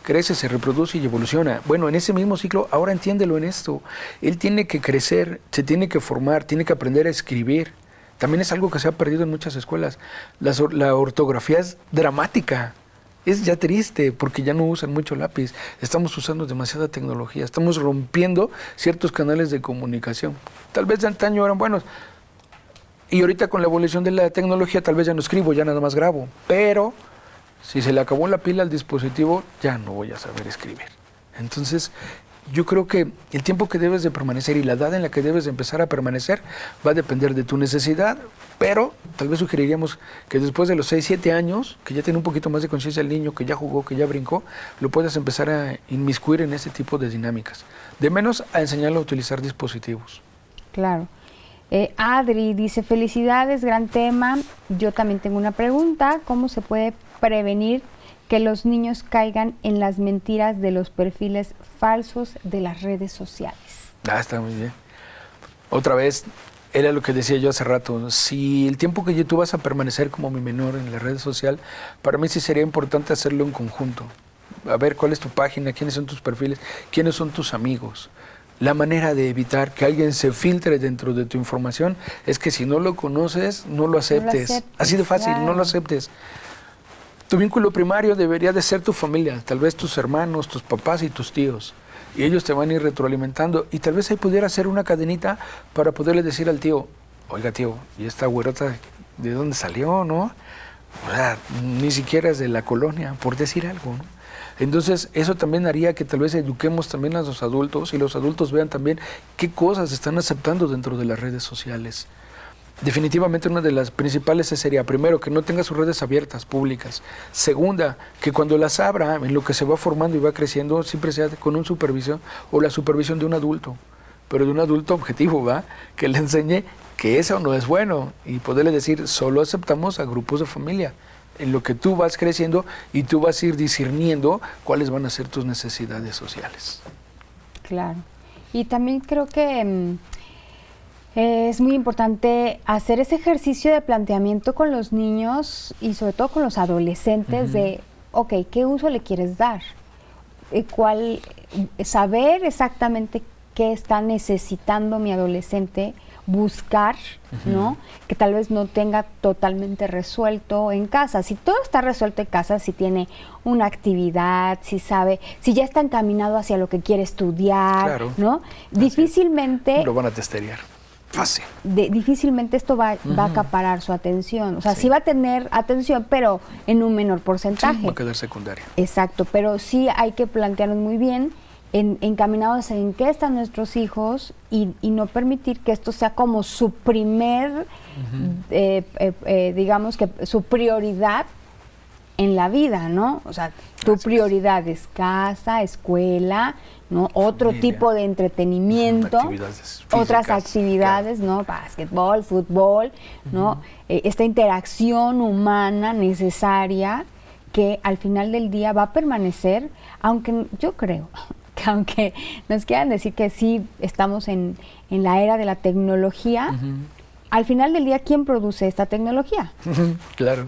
C: crece, se reproduce y evoluciona. Bueno, en ese mismo ciclo, ahora entiéndelo en esto. Él tiene que crecer, se tiene que formar, tiene que aprender a escribir. También es algo que se ha perdido en muchas escuelas. La ortografía es dramática. Es ya triste porque ya no usan mucho lápiz. Estamos usando demasiada tecnología. Estamos rompiendo ciertos canales de comunicación. Tal vez de antaño eran buenos. Y ahorita con la evolución de la tecnología tal vez ya no escribo, ya nada más grabo. Pero si se le acabó la pila al dispositivo, ya no voy a saber escribir. Entonces, yo creo que el tiempo que debes de permanecer y la edad en la que debes de empezar a permanecer va a depender de tu necesidad, pero tal vez sugeriríamos que después de los 6, 7 años, que ya tiene un poquito más de conciencia el niño, que ya jugó, que ya brincó, lo puedas empezar a inmiscuir en ese tipo de dinámicas. De menos a enseñarlo a utilizar dispositivos.
B: Claro. Adri dice, felicidades, gran tema. Yo también tengo una pregunta. ¿Cómo se puede prevenir que los niños caigan en las mentiras de los perfiles falsos de las redes sociales?
C: Está muy bien. Otra vez, era lo que decía yo hace rato. Si el tiempo que tú vas a permanecer como mi menor en la red social, para mí sí sería importante hacerlo en conjunto. A ver cuál es tu página, quiénes son tus perfiles, quiénes son tus amigos. La manera de evitar que alguien se filtre dentro de tu información es que si no lo conoces, no lo aceptes. Así de fácil, claro. No lo aceptes. Tu vínculo primario debería de ser tu familia, tal vez tus hermanos, tus papás y tus tíos. Y ellos te van a ir retroalimentando. Y tal vez ahí pudiera hacer una cadenita para poderle decir al tío, oiga tío, ¿y esta güerota de dónde salió, no? O sea, ni siquiera es de la colonia, por decir algo, ¿no? Entonces, eso también haría que tal vez eduquemos también a los adultos y los adultos vean también qué cosas están aceptando dentro de las redes sociales. Definitivamente una de las principales sería, primero, que no tenga sus redes abiertas, públicas. Segunda, que cuando las abra, en lo que se va formando y va creciendo, siempre sea con un supervisión o la supervisión de un adulto, pero de un adulto objetivo, ¿va? Que le enseñe que eso no es bueno y poderle decir, solo aceptamos a grupos de familia, en lo que tú vas creciendo y tú vas a ir discerniendo cuáles van a ser tus necesidades sociales.
B: Claro. Y también creo que es muy importante hacer ese ejercicio de planteamiento con los niños y sobre todo con los adolescentes de, ok, ¿qué uso le quieres dar? Saber exactamente qué está necesitando mi adolescente, buscar, ¿no? Que tal vez no tenga totalmente resuelto en casa. Si todo está resuelto en casa, si tiene una actividad, si sabe, si ya está encaminado hacia lo que quiere estudiar, claro, ¿no? Difícilmente...
C: Lo van a testear. Fácil.
B: Difícilmente esto va a acaparar su atención. O sea, sí va a tener atención, pero en un menor porcentaje.
C: Sí, va a quedar secundaria.
B: Exacto, pero sí hay que plantearnos muy bien encaminados en qué están nuestros hijos y no permitir que esto sea como su primer, digamos que su prioridad en la vida, ¿no? O sea, tu prioridad es casa, escuela, ¿no? Otro tipo de entretenimiento, otras actividades, claro, ¿no? Básquetbol, fútbol, ¿no? Esta interacción humana necesaria que al final del día va a permanecer, aunque yo creo que aunque nos quieran decir que sí estamos en la era de la tecnología, al final del día, ¿quién produce esta tecnología?
C: Claro.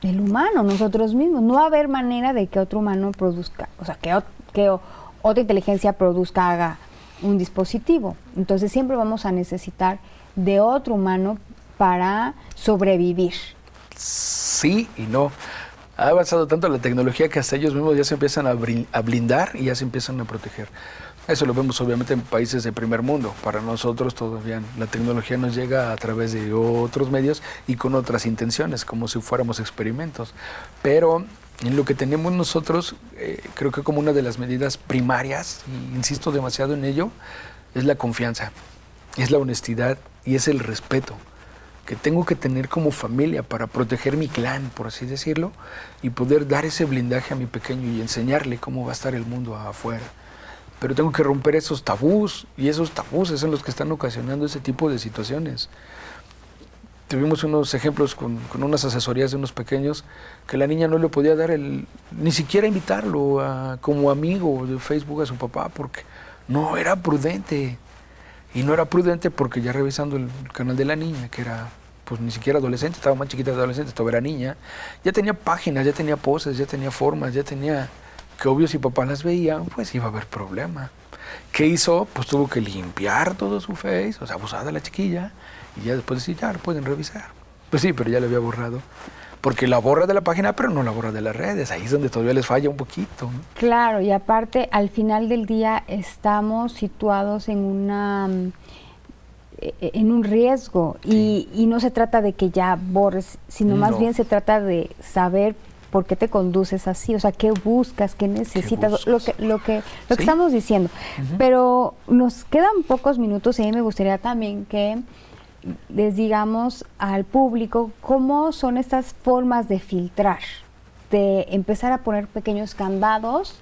B: El humano, nosotros mismos. No va a haber manera de que otro humano produzca, o sea, que otra inteligencia produzca, haga un dispositivo. Entonces siempre vamos a necesitar de otro humano para sobrevivir.
C: Sí y no. Ha avanzado tanto la tecnología que hasta ellos mismos ya se empiezan a blindar y ya se empiezan a proteger. Eso lo vemos obviamente en países de primer mundo. Para nosotros todavía la tecnología nos llega a través de otros medios y con otras intenciones, como si fuéramos experimentos. Pero en lo que tenemos nosotros, creo que como una de las medidas primarias, y insisto demasiado en ello, es la confianza, es la honestidad y es el respeto que tengo que tener como familia para proteger mi clan, por así decirlo, y poder dar ese blindaje a mi pequeño y enseñarle cómo va a estar el mundo afuera. Pero tengo que romper esos tabús, y esos tabús son los que están ocasionando ese tipo de situaciones. Tuvimos unos ejemplos con unas asesorías de unos pequeños que la niña no le podía dar ni siquiera invitarlo como amigo de Facebook a su papá porque no era prudente. Y no era prudente porque ya revisando el canal de la niña, que era pues ni siquiera adolescente, estaba más chiquita de adolescente, todavía era niña, ya tenía páginas, ya tenía poses, ya tenía formas, ya tenía... que obvio si papá las veía, pues iba a haber problema. ¿Qué hizo? Pues tuvo que limpiar todo su face, o sea, abusada la chiquilla, y ya después decir, ya lo pueden revisar. Pues sí, pero ya lo había borrado. Porque la borra de la página, pero no la borra de las redes. Ahí es donde todavía les falla un poquito, ¿no?
B: Claro, y aparte, al final del día estamos situados en un riesgo, sí. y no se trata de que ya borres, sino más bien se trata de saber por qué te conduces así, o sea, qué buscas, qué necesitas, lo que ¿sí? estamos diciendo. Pero nos quedan pocos minutos y a mí me gustaría también que les digamos al público cómo son estas formas de filtrar, de empezar a poner pequeños candados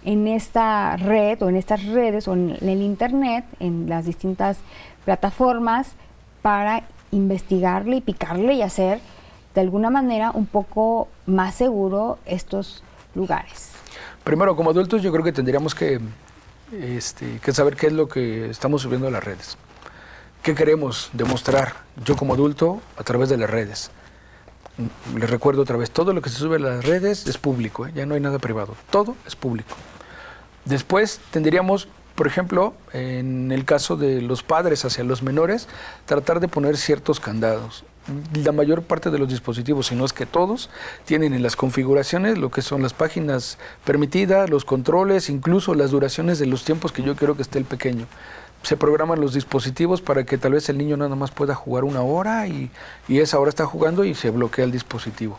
B: en esta red o en estas redes o en el internet, en las distintas plataformas, para investigarle y picarle y hacer de alguna manera un poco más seguro estos lugares. Primero, como adultos, yo creo que tendríamos que saber qué es lo que estamos subiendo a las redes. ¿Qué queremos demostrar yo como adulto a través de las redes? Les recuerdo otra vez, todo lo que se sube a las redes es público, ya no hay nada privado, todo es público. Después tendríamos, por ejemplo, en el caso de los padres hacia los menores, tratar de poner ciertos candados. La mayor parte de los dispositivos, si no es que todos, tienen en las configuraciones lo que son las páginas permitidas, los controles, incluso las duraciones de los tiempos que yo quiero que esté el pequeño. Se programan los dispositivos para que tal vez el niño nada más pueda jugar 1 hora y esa hora está jugando y se bloquea el dispositivo.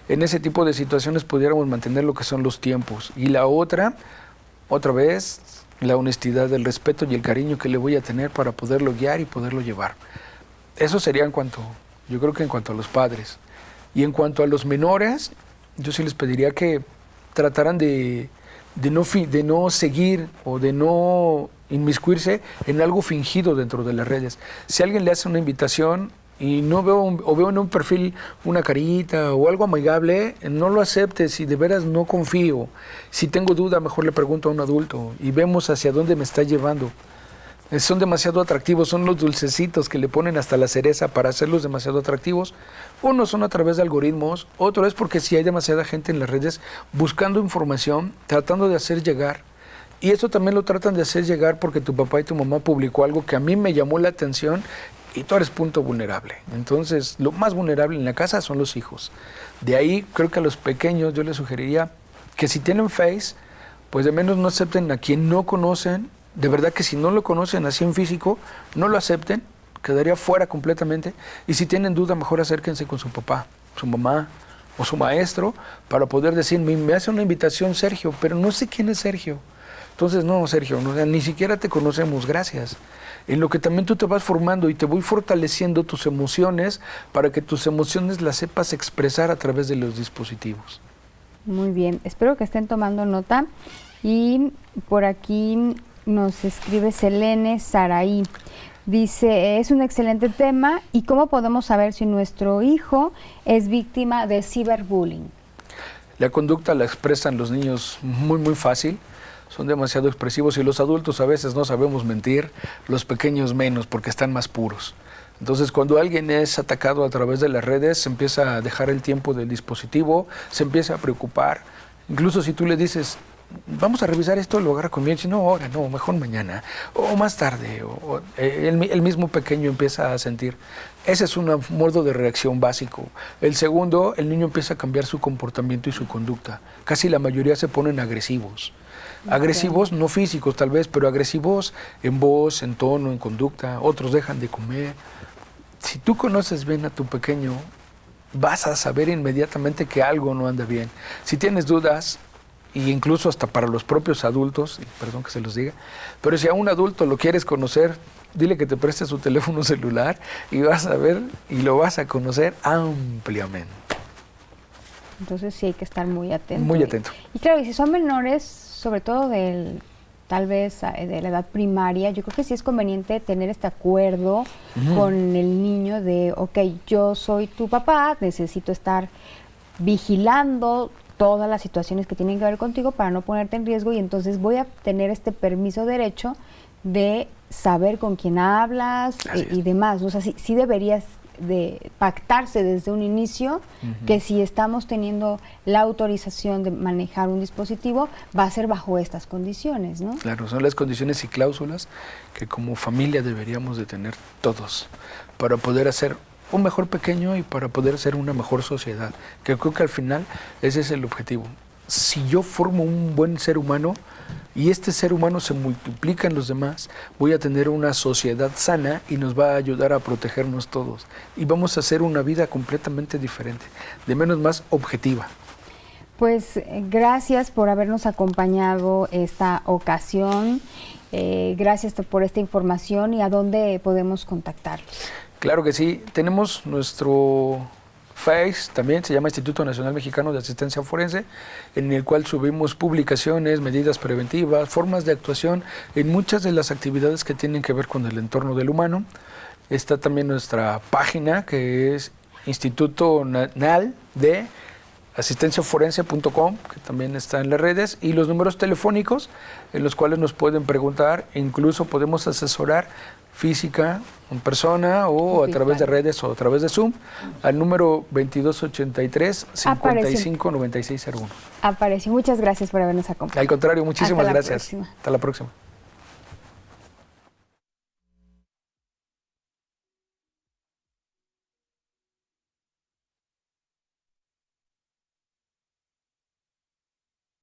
B: En ese tipo de situaciones pudiéramos mantener lo que son los tiempos. Y la otra vez, la honestidad, el respeto y el cariño que le voy a tener para poderlo guiar y poderlo llevar. Eso sería yo creo que en cuanto a los padres. Y en cuanto a los menores, yo sí les pediría que trataran de no seguir o de no inmiscuirse en algo fingido dentro de las redes. Si alguien le hace una invitación y no veo en un perfil una carita o algo amigable, no lo acepte. Si de veras no confío, si tengo duda, mejor le pregunto a un adulto y vemos hacia dónde me está llevando. Son demasiado atractivos, son los dulcecitos que le ponen hasta la cereza para hacerlos demasiado atractivos. Unos son a través de algoritmos, otro es porque sí hay demasiada gente en las redes buscando información, tratando de hacer llegar. Y eso también lo tratan de hacer llegar porque tu papá y tu mamá publicó algo que a mí me llamó la atención y tú eres punto vulnerable. Entonces, lo más vulnerable en la casa son los hijos. De ahí, creo que a los pequeños yo les sugeriría que si tienen Face, pues de menos no acepten a quien no conocen. De verdad que si no lo conocen así en físico, no lo acepten, quedaría fuera completamente. Y si tienen duda, mejor acérquense con su papá, su mamá o su maestro para poder decir, me hace una invitación Sergio, pero no sé quién es Sergio. Entonces, no, Sergio, ni siquiera te conocemos, gracias. En lo que también tú te vas formando y te voy fortaleciendo tus emociones para que tus emociones las sepas expresar a través de los dispositivos. Muy bien, espero que estén tomando nota. Y por aquí nos escribe Selene Saraí. Dice, es un excelente tema. ¿Y cómo podemos saber si nuestro hijo es víctima de ciberbullying? La conducta la expresan los niños muy fácil. Son demasiado expresivos y los adultos a veces no sabemos mentir, los pequeños menos porque están más puros. Entonces, cuando alguien es atacado a través de las redes, se empieza a dejar el tiempo del dispositivo, se empieza a preocupar. Incluso si tú le dices,
C: vamos a revisar esto, lo agarra conmigo y dice, no, ahora, no, mejor mañana, o más tarde, el mismo pequeño empieza a sentir. Ese es un modo de reacción básico. El segundo, el niño empieza a cambiar su comportamiento y su conducta. Casi la mayoría se ponen agresivos. Agresivos, no físicos tal vez, pero agresivos en voz, en tono, en conducta. Otros dejan de comer. Si tú conoces bien a tu pequeño, vas a saber inmediatamente que algo no anda bien. Si tienes dudas, e incluso hasta para los propios adultos, y perdón que se los diga, pero si a un adulto lo quieres conocer, dile que te preste su teléfono celular y vas a ver y lo vas a conocer ampliamente.
B: Entonces sí hay que estar muy atento.
C: Muy atento.
B: Y claro, y si son menores, sobre todo tal vez de la edad primaria, yo creo que sí es conveniente tener este acuerdo con el niño de, ok, yo soy tu papá, necesito estar vigilando todas las situaciones que tienen que ver contigo para no ponerte en riesgo y entonces voy a tener este permiso derecho de saber con quién hablas y demás. O sea, sí deberías de pactarse desde un inicio que si estamos teniendo la autorización de manejar un dispositivo, va a ser bajo estas condiciones, ¿no? Claro,
C: son las condiciones y cláusulas que como familia deberíamos de tener todos para poder hacer un mejor pequeño y para poder ser una mejor sociedad, que creo que al final ese es el objetivo. Si yo formo un buen ser humano y este ser humano se multiplica en los demás, voy a tener una sociedad sana y nos va a ayudar a protegernos todos. Y vamos a hacer una vida completamente diferente, de menos más objetiva.
B: Pues gracias por habernos acompañado esta ocasión, gracias por esta información y a dónde podemos contactarlos.
C: Claro que sí, tenemos nuestro Face, también se llama Instituto Nacional Mexicano de Asistencia Forense, en el cual subimos publicaciones, medidas preventivas, formas de actuación en muchas de las actividades que tienen que ver con el entorno del humano. Está también nuestra página que es Instituto Nacional de asistenciaforense.com, que también está en las redes, y los números telefónicos en los cuales nos pueden preguntar, incluso podemos asesorar física, en persona o a través de redes o a través de Zoom, al número 2283-559601.
B: Apareció. Muchas gracias por habernos acompañado.
C: Al contrario, muchísimas gracias. Hasta la próxima.